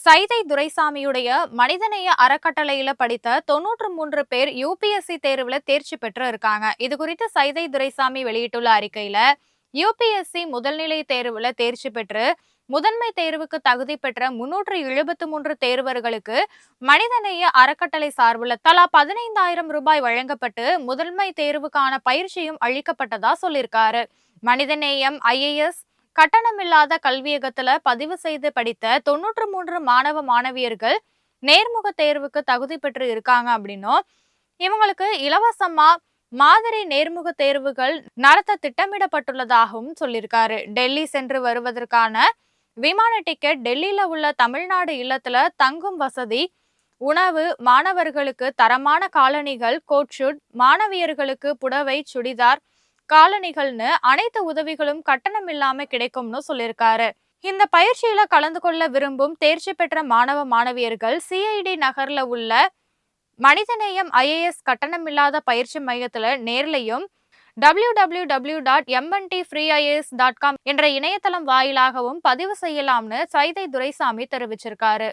சைதை துரைசாமியுடைய மனிதநேய அறக்கட்டளையில படித்த 93 பேர் யுபிஎஸ்சி தேர்வுல தேர்ச்சி பெற்று இருக்காங்க. இது குறித்து சைதை துரைசாமி வெளியிட்டுள்ள அறிக்கையில, யுபிஎஸ்சி முதல்நிலை தேர்வுல தேர்ச்சி பெற்று முதன்மை தேர்வுக்கு தகுதி பெற்ற 373 தேர்வர்களுக்கு மனிதநேய அறக்கட்டளை சார்புல தலா 15,000 ரூபாய் வழங்கப்பட்டு முதன்மை தேர்வுக்கான பயிற்சியும் அளிக்கப்பட்டதா சொல்லியிருக்காரு. மனிதநேயம் ஐஏஎஸ் கட்டணமில்லாத கல்வியகத்துல பதிவு செய்து படித்த 93 மாணவ மாணவியர்கள் நேர்முக தேர்வுக்கு தகுதி பெற்று இருக்காங்க அப்படின்னும், இவங்களுக்கு இலவசமா மாதிரி நேர்முக தேர்வுகள் நடத்த திட்டமிடப்பட்டுள்ளதாகவும் சொல்லியிருக்காரு. டெல்லி சென்று வருவதற்கான விமான டிக்கெட், டெல்லியில உள்ள தமிழ்நாடு இல்லத்துல தங்கும் வசதி, உணவு, மாணவர்களுக்கு தரமான காலணிகள், கோட் ஷூட், மாணவியர்களுக்கு புடவை, சுடிதார், காலணிகள்னு அனைத்து உதவிகளும் கட்டணம் இல்லாம கிடைக்கும்னு சொல்லியிருக்காரு. இந்த பயிற்சியில கலந்து கொள்ள விரும்பும் தேர்ச்சி பெற்ற மாணவ மாணவியர்கள் சிஐடி நகர்ல உள்ள மனிதநேயம் ஐஏஎஸ் கட்டணமில்லாத பயிற்சி மையத்துல நேர்லையும் www.mntfreeias.com என்ற இணையதளம் வாயிலாகவும் பதிவு செய்யலாம்னு சைதை துரைசாமி தெரிவிச்சிருக்காரு.